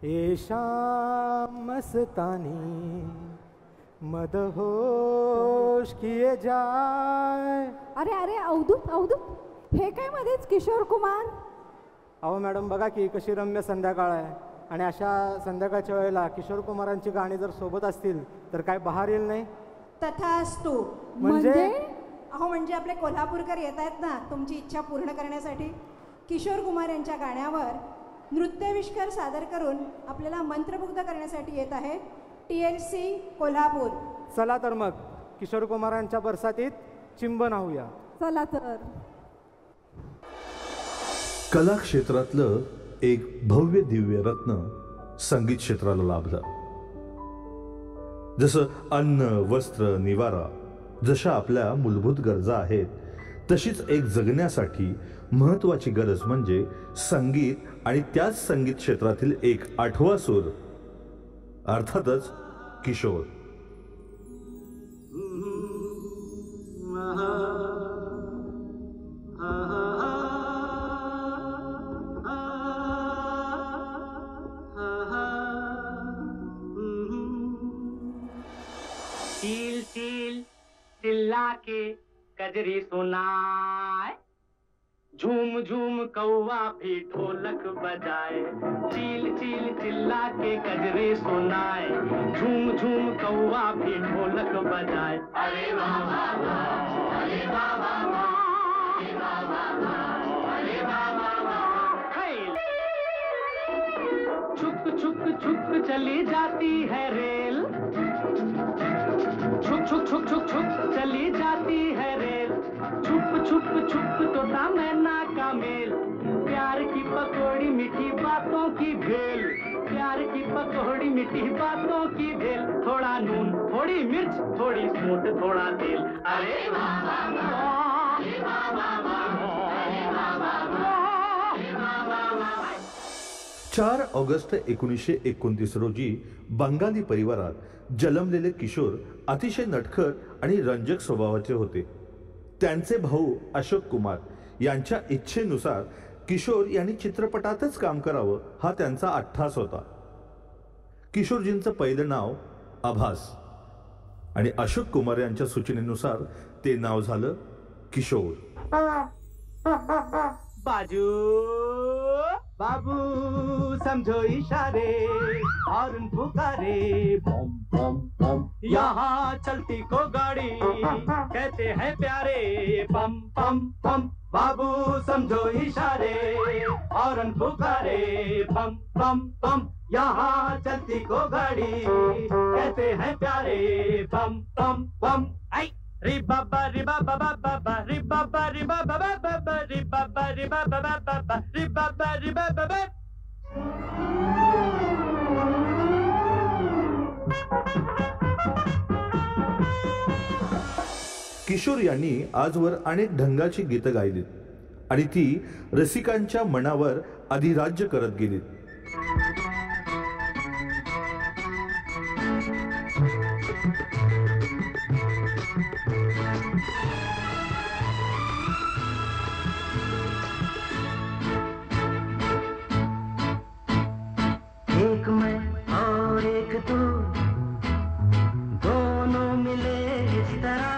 ये शाम मस्तानी मदहोश किए जाए. अरे अरे अवधूत अवधूत, हे काय मध्येच किशोर कुमार? अहो मॅडम बघा की कशी रम्य संध्याकाळ आहे आणि अशा संध्याकाळच्या वेळेला किशोर कुमारांची गाणी जर सोबत असतील तर काय बहार येईल नाही? तथास्तु. म्हणजे अहो म्हणजे आपले कोल्हापूरकर येत आहेत ना तुमची इच्छा पूर्ण करण्यासाठी. किशोर कुमार यांच्या गाण्यावर नृत्यविष्कर सादर करून आपल्याला मंत्रमुग्ध करण्यासाठी येत आहे TLC कोल्हापूर. चला तर मग किशोर कुमारांच्या बरसातीत चिंब नाहूया. चला तर. कला क्षेत्रातलं एक भव्य दिव्य रत्न संगीत क्षेत्राला लाभलं. जसं अन्न वस्त्र निवारा जशा आपल्या मूलभूत गरजा आहेत, तशीच एक जगण्यासाठी महत्वाची गरज म्हणजे संगीत आणि त्याच संगीत क्षेत्रातील एक आठवा सूर अर्थातच किशोर. तिल तिल चिल्ला के कजरी सुनाए, झूम झूम कौवा भी ढोलक बजाए. चील चील चिल्ला के कजरे सुनाए, झूम झूम कौवा भी ढोलक बजाए. अरे वाह वाह वाह, अरे वाह वाह वाह, अरे वाह वाह वाह, अरे वाह वाह वाह. छुक छुक छुक चली जाती है रेल, छुक छुक छुक छुक छुक चली जाती है रेल. छुप छुप छुप तोता मैना का मेल, प्यार की पकौड़ी मीठी बातों की भेल. प्यार की पकौड़ी मीठी बातों की भेल. थोड़ा नून थोड़ी मिर्च थोड़ी सूंठ थोड़ा तेल. अरे वाह वाह वाह, अरे वाह वाह वाह, अरे वाह वाह वाह, अरे वाह वाह वाह. 4 ऑगस्ट 1929 रोजी बंगाली परिवारात जन्मलेले किशोर अतिशय नटखट आणि रंजक स्वभावाचे होते. त्यांचे भाऊ अशोक कुमार यांच्या इच्छेनुसार किशोर यांनी चित्रपटातच काम करावं हा त्यांचा अट्टास होता. किशोरजींचं पहिलं नाव आभास आणि अशोक कुमार यांच्या सूचनेनुसार ते नाव झालं किशोर. बाजू बाबू समझो इशारे, हॉर्न पुकारे, बम बम बम. यहाँ चलती को गाड़ी कहते हैं प्यारे, बम बम बम. बाबू समझो इशारे, हॉर्न पुकारे, बम बम बम. यहाँ चलती को गाड़ी कहते हैं प्यारे, बम बम बम. आई रि बाबा रि बाबा बाबा रि बाबा रि बाबा बाबा रि बाबा रि बाबा बाबा रि बाबा रि बाबा. किशोर यांनी आजवर अनेक ढंगाची गीतं गायलीत आणि ती रसिकांच्या मनावर अधिराज्य करत गेलीत. एक मैं और एक तू, दोनों मिले इस तरह.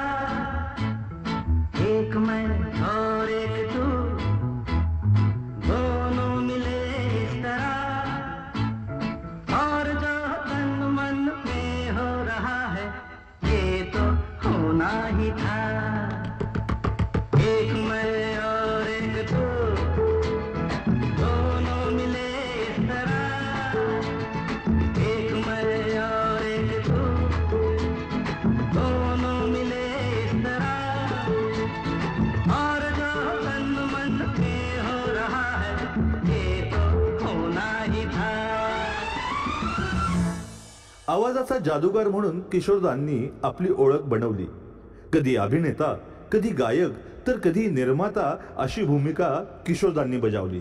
एक मैं और एक तू, दोनों मिले इस तरह. और जो तन मन में हो रहा है ये तो होना ही था. एक मैं और एक तू, दोनों मिले इस तरह. एक मैं और एक तू, दोनों मिले इस तरह. और जो तन मन में हो रहा है ये तो होना ही था. आवाजाचा जादूगार म्हणून किशोरदांनी आपली ओळख बनवली. कधी अभिनेता, कधी गायक, तर कधी निर्माता अशी भूमिका किशोरदांनी बजावली.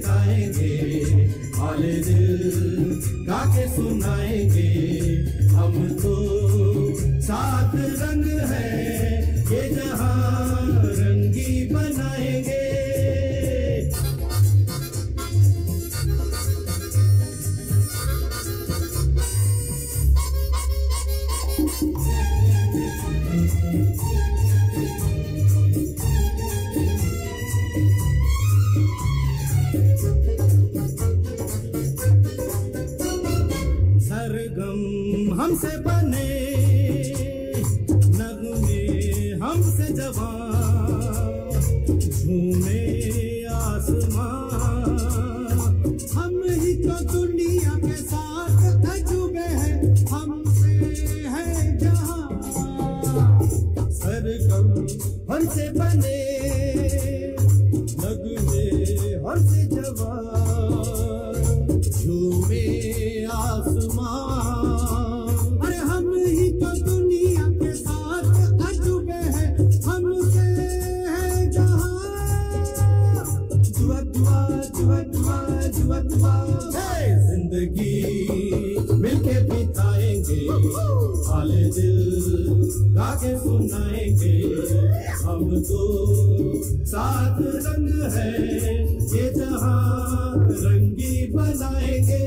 बिताएंगे, हाले दिल गा के सुनाएंगे। हम तो सात रंग है, ये जहां रंगी बनाएंगे। सरगम हमसे बने, नगमे हमसे जवां, झूमे आसमां। हम ही तो दुनिया के साथ अजूबे हैं, हमसे है जहां। सरगम हमसे बने, नगमे हमसे जवां, झूमे आसमां। अरे हम ही तो दुनिया के साथ अजूबे हैं, हमसे है जहां। दुआ दुआ दुआ दुआ दुआ दुआ, जिंदगी मिलके बिताएंगे, हाले दिल गा के सुनाएंगे। हम तो सात रंग है, ये जहां रंगी बनाएंगे।